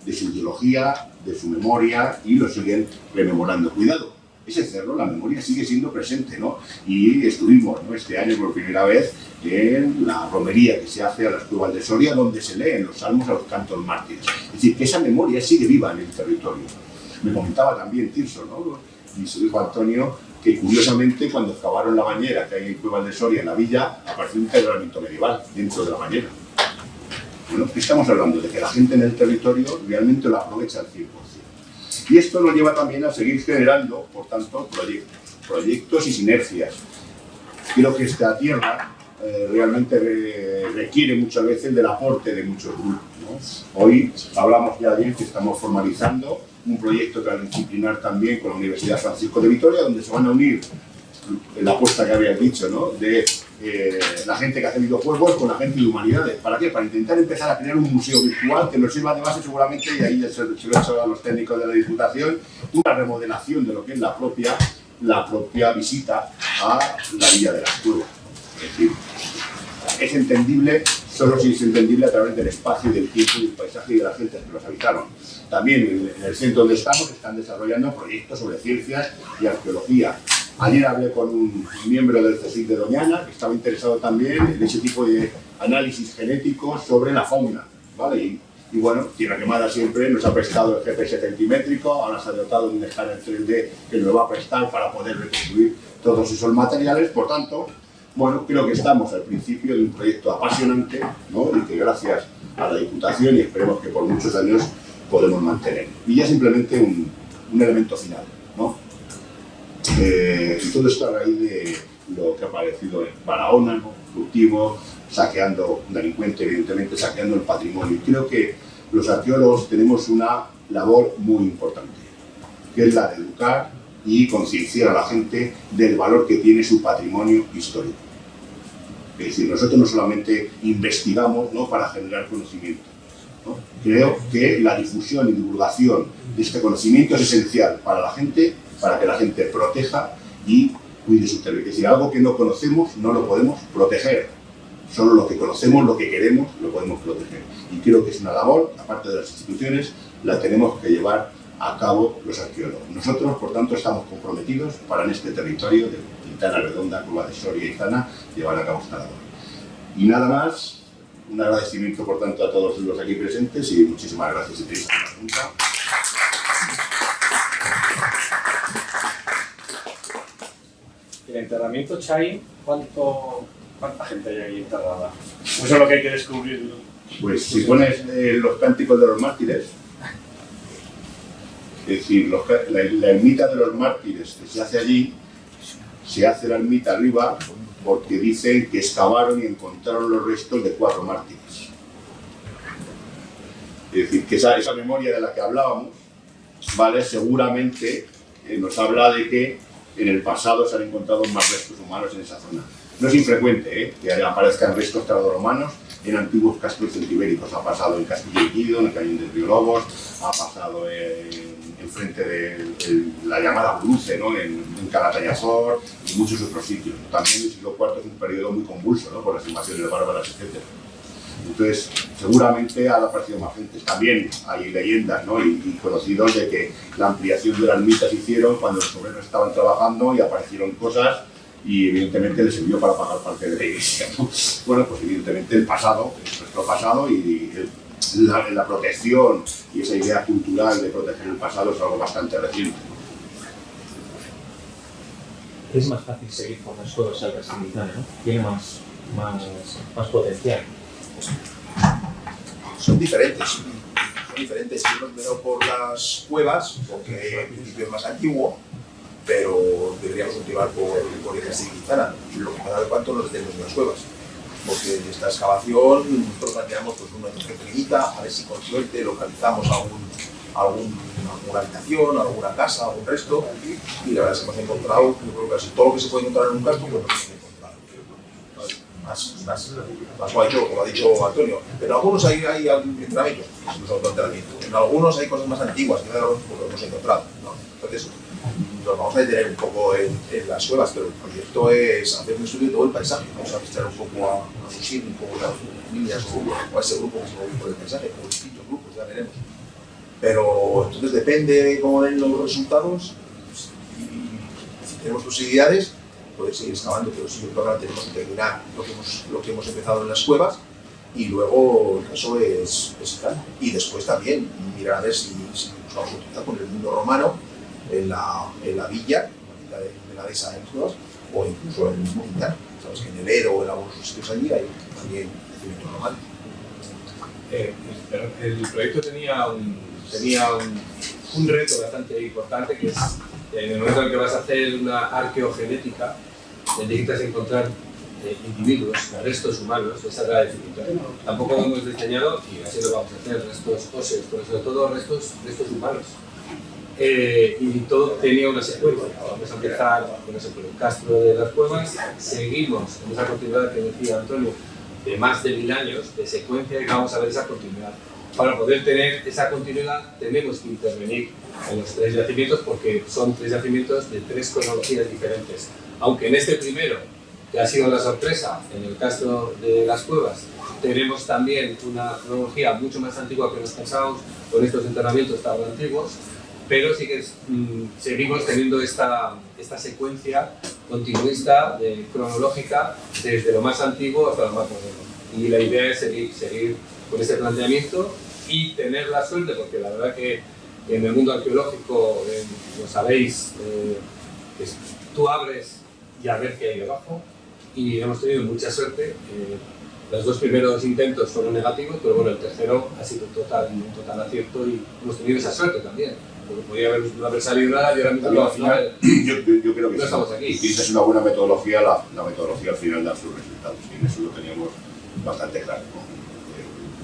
de su ideología, de su memoria, y lo siguen rememorando. Cuidado, ese cerro, la memoria sigue siendo presente, ¿no? Y estuvimos, ¿no?, este año por primera vez en la romería que se hace a las Cuevas de Soria, donde se leen los salmos a los cantos mártires. Es decir, que esa memoria sigue viva en el territorio. Me comentaba también Tirso, ¿no?, y su hijo Antonio, que curiosamente cuando excavaron la bañera que hay en Cuevas de Soria, en la villa, apareció un enterramiento medieval dentro de la bañera. Bueno, estamos hablando de que la gente en el territorio realmente lo aprovecha al 100%. Y esto nos lleva también a seguir generando, por tanto, proyectos y sinergias. Creo que esta tierra realmente requiere muchas veces del aporte de muchos grupos, ¿no? Hoy hablamos ya bien que estamos formalizando un proyecto transdisciplinar también con la Universidad Francisco de Vitoria, donde se van a unir la apuesta que habías dicho, ¿no? De la gente que hace videojuegos con la gente de humanidades. ¿Para qué? Para intentar empezar a crear un museo virtual que nos sirva de base seguramente, y ahí se lo he hecho a los técnicos de la Diputación, una remodelación de lo que es la propia visita a la Villa de las Cuevas. Es decir, es entendible, solo si es entendible a través del espacio, del tiempo y del paisaje y de la gente que los habitaron. También en el centro donde estamos están desarrollando proyectos sobre ciencias y arqueología. Ayer hablé con un miembro del CSIC de Doñana que estaba interesado también en ese tipo de análisis genéticos sobre la fauna, ¿vale? Y bueno, Tierra Quemada siempre nos ha prestado el GPS centimétrico, ahora se ha dotado de un escáner 3D que nos va a prestar para poder reconstruir todos esos materiales. Por tanto, bueno, creo que estamos al principio de un proyecto apasionante, ¿no? Y que gracias a la Diputación, y esperemos que por muchos años, podemos mantener. Y ya simplemente un elemento final, ¿no? Todo esto a raíz de lo que ha aparecido en Barahona, ¿no? Cultivo, saqueando, un delincuente evidentemente saqueando el patrimonio. Y creo que los arqueólogos tenemos una labor muy importante, que es la de educar y concienciar a la gente del valor que tiene su patrimonio histórico. Es decir, nosotros no solamente investigamos, ¿no?, para generar conocimiento, ¿no? Creo que la difusión y divulgación de este conocimiento es esencial para la gente, para que la gente proteja y cuide su territorio. Es decir, algo que no conocemos no lo podemos proteger. Solo lo que conocemos, lo que queremos, lo podemos proteger. Y creo que es una labor, aparte de las instituciones, la tenemos que llevar a cabo los arqueólogos. Nosotros, por tanto, estamos comprometidos para en este territorio de Quintana Redonda, Cueva de Soria y Zana llevar a cabo esta labor. Y nada más, un agradecimiento, por tanto, a todos los aquí presentes y muchísimas gracias. Si tenéis alguna pregunta. El enterramiento, Chay, ¿cuánta gente hay ahí enterrada? Eso es lo que hay que descubrir. Pues si pones los cánticos de los mártires, es decir, la ermita de los mártires que se hace allí, se hace la ermita arriba porque dicen que excavaron y encontraron los restos de 4 mártires. Es decir, que esa memoria de la que hablábamos, ¿vale?, seguramente nos habla de que en el pasado se han encontrado más restos humanos en esa zona. No es infrecuente que aparezcan restos tardoromanos en antiguos castros celtibéricos. Ha pasado en Castilla y Guido, en el cañón del río Lobos, ha pasado en frente de la llamada Bruce, ¿no?, en Calatayazor y muchos otros sitios. También el siglo IV es un periodo muy convulso, ¿no?, por las invasiones bárbaras, etc. Entonces, seguramente han aparecido más gentes. También hay leyendas, ¿no?, y conocidos de que la ampliación de la ermita se hicieron cuando los obreros estaban trabajando y aparecieron cosas y evidentemente les sirvió para pagar parte de la iglesia, ¿no? Bueno, pues evidentemente el pasado, nuestro pasado y la protección y esa idea cultural de proteger el pasado es algo bastante reciente. Es más fácil seguir con las cuevas altas en Italia, ¿no? Tiene más potencial. Son diferentes. Yo los veo por las cuevas, porque el principio es más antiguo, pero deberíamos continuar por el Castillo de Quintana. Lo que pasa es cuánto nos tenemos en las cuevas. Porque en esta excavación nosotros planteamos pues, una situación pequeñita, a ver si con suerte localizamos alguna habitación, alguna casa, algún resto, y la verdad es que hemos encontrado, yo creo que casi todo lo que se puede encontrar en un casco, pues lo hemos encontrado. Más guay, como ha dicho Antonio. Pero en algunos hay enterramientos, los autoenterramientos. En algunos hay cosas más antiguas, que lo hemos encontrado, ¿no? Entonces, nos vamos a detener un poco en las cuevas, pero el proyecto es hacer un estudio de todo el paisaje. Vamos a visitar un poco a Fusil, un poco a las familias o a ese grupo que se mueve por el paisaje, o distintos grupos, ya veremos. Pero entonces depende de cómo den los resultados y si tenemos posibilidades, poder seguir excavando, pero sí, ahora tenemos que terminar lo que hemos empezado en las cuevas y luego el caso es tal. Y después también mirar a ver si nos vamos a utilizar con el mundo romano en la villa de la dehesa en Cuevas o incluso en el mismo Quintana. Sabes que en Nevero o en algunos sitios allí hay también cimientos romanos. El proyecto tenía un reto bastante importante, que es en el momento en que vas a hacer una arqueogenética, necesitas encontrar individuos, restos humanos. Esa era la dificultad. Tampoco hemos diseñado, y así lo vamos a hacer, restos óseos, pero sobre todo restos humanos. Y todo tenía una secuencia. Vamos a empezar con el Castro de las Cuevas, seguimos en esa continuidad que decía Antonio, de más de 1000 años de secuencia, y vamos a ver esa continuidad. Para poder tener esa continuidad tenemos que intervenir en los 3 yacimientos, porque son 3 yacimientos de 3 cronologías diferentes. Aunque en este primero, que ha sido la sorpresa, en el Castro de las Cuevas, tenemos también una cronología mucho más antigua que nos pensábamos con estos enterramientos tan antiguos, pero sí que seguimos teniendo esta secuencia continuista, cronológica, desde lo más antiguo hasta lo más moderno. Y la idea es seguir con este planteamiento y tener la suerte, porque la verdad que en el mundo arqueológico, lo sabéis, tú abres y a ver qué hay debajo, y hemos tenido mucha suerte. Los 2 primeros intentos fueron negativos, pero bueno, el tercero ha sido un total acierto, y hemos tenido esa suerte también, porque podía no haber salido nada y ahora mismo al final yo creo que no estamos aquí. Si tienes una buena metodología, la metodología al final da sus resultados, y en eso lo teníamos bastante claro, ¿no?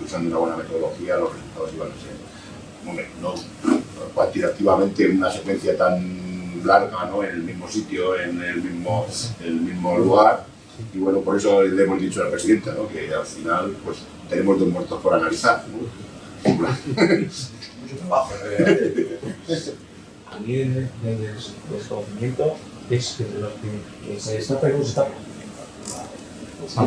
Usando una buena metodología, los resultados iban a ser, hombre, no cuantitativamente una secuencia tan larga, ¿no? En el mismo sitio, en el mismo lugar. Y bueno, por eso le hemos dicho a la presidenta, ¿no? Que al final pues tenemos 2 muertos por analizar, ¿no? Mucho trabajo. A mí el desconocimiento es que lo que se destaca cómo se está.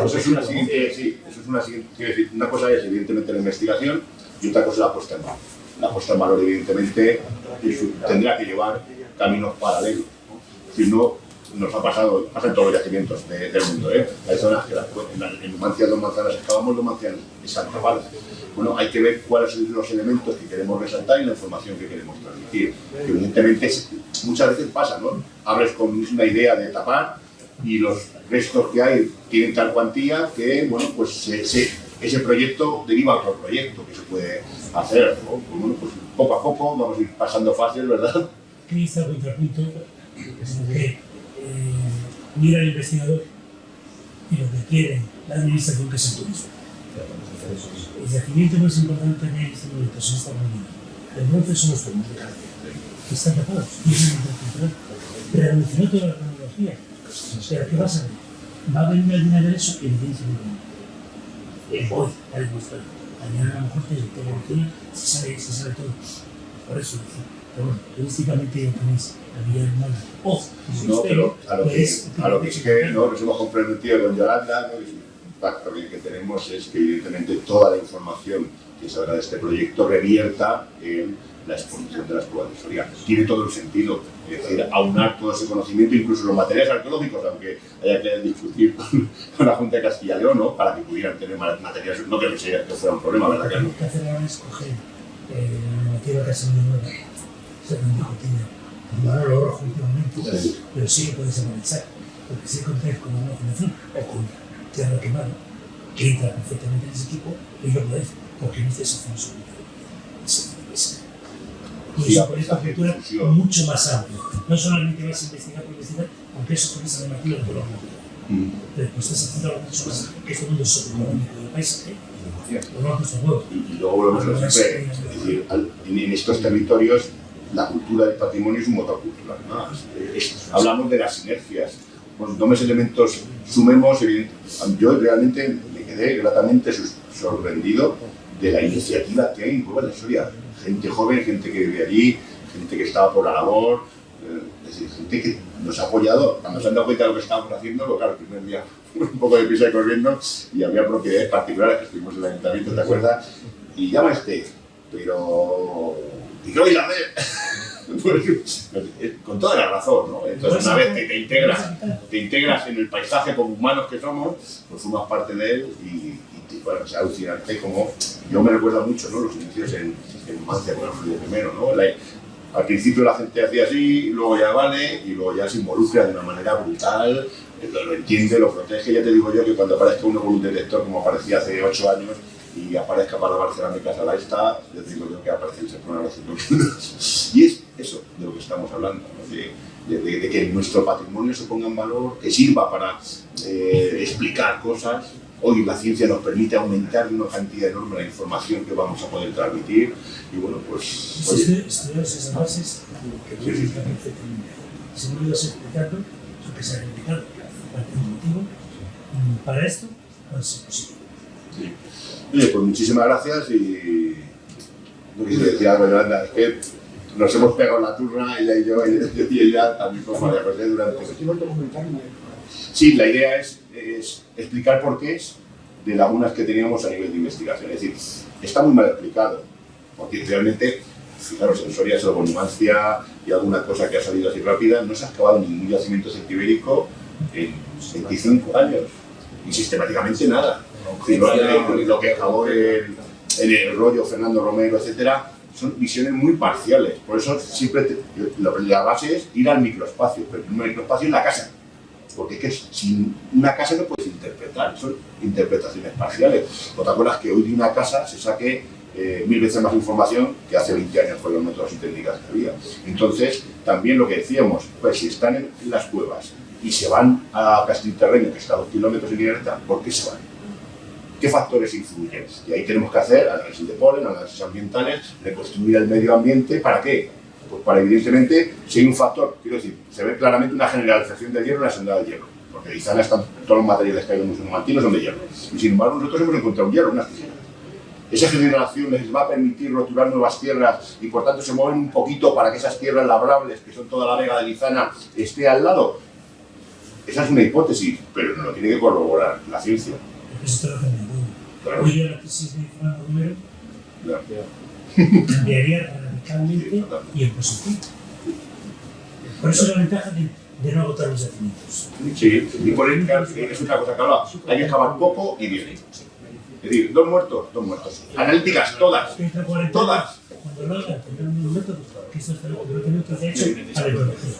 Eso es una siguiente, sí, eso es una siguiente, quiero decir, una cosa es evidentemente la investigación y otra cosa es la puesta en valor. La puesta en valor evidentemente tendrá que llevar caminos paralelos, ¿no? Si no, nos pasa en todos los yacimientos del mundo, ¿eh? Hay zonas que en Numancia 2 manzanas excavamos, Numancia es Santa Bala. Bueno, hay que ver cuáles son los elementos que queremos resaltar y la información que queremos transmitir. Que evidentemente muchas veces pasa, ¿no? Abres con una idea de tapar y los restos que hay tienen tal cuantía que, bueno, pues ese proyecto deriva a otro proyecto que se puede hacer, ¿no? Pues, bueno, pues poco a poco vamos a ir pasando fases, ¿verdad? ¿Qué dice el contrapunto? Que mira al investigador y lo que quiere la administración, que es el turismo. El yacimiento más importante que hay en este momento son esta reunión. El bronce son los tomos de cárcel, que están tapados, y es un intercultural. Revolucionó toda la cronología. Pero ¿qué pasa? Va a venir alguien a ver eso, evidentemente. Hoy, a demostrar. Mañana a lo mejor se sabe todo. Por eso, pero bueno, turísticamente tenéis la Villa Hermana. No, pero a lo que sí que no, nos hemos comprometido con Yolanda, ¿no? Y el pacto que tenemos es que evidentemente toda la información que se habrá de este proyecto revierta en la exposición de las cuevas de Soria. Tiene todo el sentido, es decir, aunar todo ese conocimiento, incluso los materiales arqueológicos, aunque haya que discutir con la Junta de Castilla y León, ¿no? Para que pudieran tener materiales, no creo que fuera un problema, ¿verdad? Lo que hacer ahora es coger la normativa que ha salido nueva, se lo discutida, no lo rojo últimamente, pero sí lo podéis analizar, porque si contáis con una fundación o con tierra quemada, que entra perfectamente en ese equipo, y lo podéis, porque no estáis haciendo su vida. Y eso por esta cultura mucho más amplio. No solamente vas a investigar por investigar, aunque eso por esa normativa de todo pero pues estás haciendo algo mucho más que este mundo socioeconómico del paisaje. Y luego volvemos a siempre, es decir, en estos territorios la cultura del patrimonio es un motor cultural más. Hablamos de las sinergias. Cuando tomes elementos, sumemos. Yo realmente me quedé gratamente sorprendido de la iniciativa que hay en Cuevas de Soria. Gente joven, gente que vive allí, gente que estaba por la labor, es decir, gente que nos ha apoyado. Cuando se han dado cuenta de lo que estábamos haciendo, pues claro, el primer día un poco de prisa y corriendo, y había propiedades particulares que estuvimos en el ayuntamiento, ¿te acuerdas? Y llama pero ¿y qué vais a hacer? Pues, con toda la razón, ¿no? Entonces, una vez que te integras en el paisaje como humanos que somos, pues formas parte de él y bueno, es alucinante como yo me recuerdo mucho, ¿no? Los inicios en Numancia con Alfredo I, ¿no? Al principio la gente hacía así, luego ya vale, y luego ya se involucra de una manera brutal, lo entiende, lo protege. Ya te digo yo que cuando aparezca un Evolute Detector como aparecía hace 8 años, y aparezca para cerámicas a la esta, yo digo yo que aparece el sector de los centros. Y es eso de lo que estamos hablando, ¿no? de que nuestro patrimonio se ponga en valor, que sirva para explicar cosas. Hoy la ciencia nos permite aumentar una cantidad enorme de información que vamos a poder transmitir y bueno, pues... Estudiar esas bases que perfectamente. Si no lo ibas explicando, lo que se ha indicado, parte del motivo, para esto va a ser posible. Sí. Oye, pues muchísimas gracias y... No quisiera decir algo, Yolanda, es que nos hemos pegado la turna, ella y yo, y ella también con María José durante... Sí, la idea es explicar por qué es de lagunas que teníamos a nivel de investigación. Es decir, está muy mal explicado, porque realmente, fijaros, en Soria, Numancia y alguna cosa que ha salido así rápida, no se ha excavado ningún yacimiento celtibérico en 25 años, y sistemáticamente nada. Lo que excavó en el rollo Fernando Romero, etcétera, son visiones muy parciales. Por eso siempre la base es ir al microespacio, pero el microespacio es la casa. Porque es que sin una casa no puedes interpretar, son interpretaciones parciales. ¿No te acuerdas que hoy de una casa se saque 1000 veces más información que hace 20 años con los métodos y técnicas que había? Entonces, también lo que decíamos, pues si están en las cuevas y se van a Castilterreño, que está a 2 kilómetros en directa, ¿por qué se van? ¿Qué factores influyen? Y ahí tenemos que hacer análisis de polen, análisis ambientales, reconstruir el medio ambiente, ¿para qué? Pues para, evidentemente, si hay un factor, quiero decir, se ve claramente una generalización del hierro en la senda del hierro, porque en Izana están todos los materiales que hay en el Museo Numantino son de hierro, y sin embargo nosotros hemos encontrado un hierro, unas tijeras. Esa generación les va a permitir roturar nuevas tierras y por tanto se mueven un poquito para que esas tierras labrables, que son toda la vega de Lizana, esté al lado. Esa es una hipótesis, pero no lo tiene que corroborar la ciencia. Eso te lo cambia todo. Claro. Hoy la crisis de Fernando Romero Claro. cambiaría radicalmente y en positivo. Por eso la ventaja de no agotar los yacimientos. Sí, y por eso es una cosa que hablaba, hay que excavar poco y bien. Es decir, dos muertos. Analíticas, todas. Todas. Cuando lo hagan, tendrán unos métodos que estos métodos de hecho paleontología.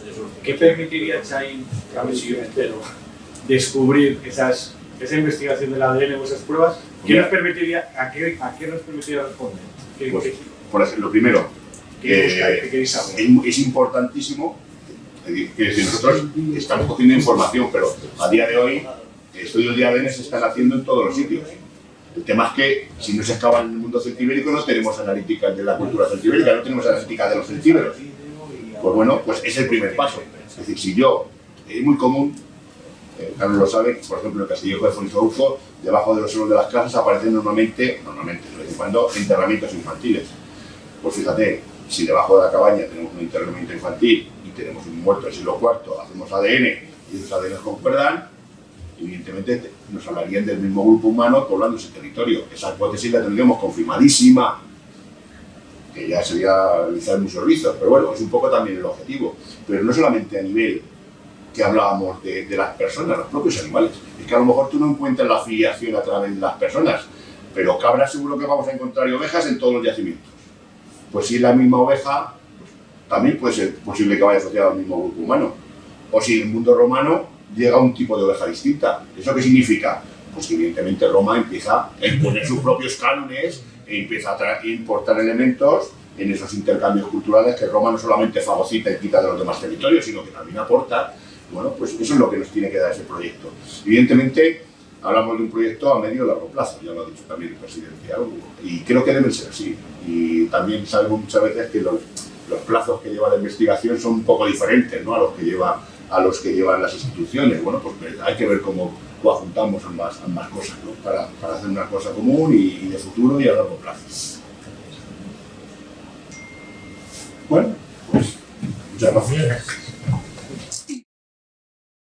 ¿Qué permitiría, Chain, a ver si yo me entero, descubrir esa investigación del ADN o esas pruebas? ¿Qué nos permitiría, a qué nos permitiría responder? Pues, por ejemplo, lo primero, ¿Qué queréis saber? es importantísimo, es decir, nosotros estamos cogiendo información, pero a día de hoy estudios de ADN se están haciendo en todos los sitios. El tema es que si no se excava en el mundo celtibérico no tenemos analíticas de la cultura celtibérica, no tenemos analítica de los celtíberos. Pues bueno, pues es el primer paso. Es decir, si yo, es muy común, Carlos lo sabe, por ejemplo, en el Castillejo de Fontouco, debajo de los suelos de las casas aparecen normalmente, de vez en cuando, enterramientos infantiles. Pues fíjate, si debajo de la cabaña tenemos un enterramiento infantil y tenemos un muerto del siglo IV, hacemos ADN y esos ADN concuerdan, evidentemente nos hablarían del mismo grupo humano poblando ese territorio. Esa hipótesis la tendríamos confirmadísima, que ya sería realizar muchos servicios, pero bueno, es un poco también el objetivo. Pero no solamente a nivel que hablábamos de las personas, los propios animales. Es que a lo mejor tú no encuentras la afiliación a través de las personas, pero cabras seguro que vamos a encontrar y ovejas en todos los yacimientos. Pues si es la misma oveja, también puede ser posible que vaya asociada al mismo grupo humano. O si en el mundo romano llega un tipo de oveja distinta. ¿Eso qué significa? Pues que evidentemente Roma empieza a imponer sus propios cánones e empieza a importar elementos en esos intercambios culturales que Roma no solamente fagocita y quita de los demás territorios, sino que también aporta. Bueno, pues eso es lo que nos tiene que dar ese proyecto. Evidentemente, hablamos de un proyecto a medio y largo plazo, ya lo ha dicho también el presidente, y creo que deben ser así. Y también sabemos muchas veces que los plazos que lleva la investigación son un poco diferentes, ¿no?, a los que llevan las instituciones. Bueno, pues hay que ver cómo juntamos ambas cosas, ¿no?, para hacer una cosa común y de futuro y a largo plazo. Bueno, pues muchas gracias.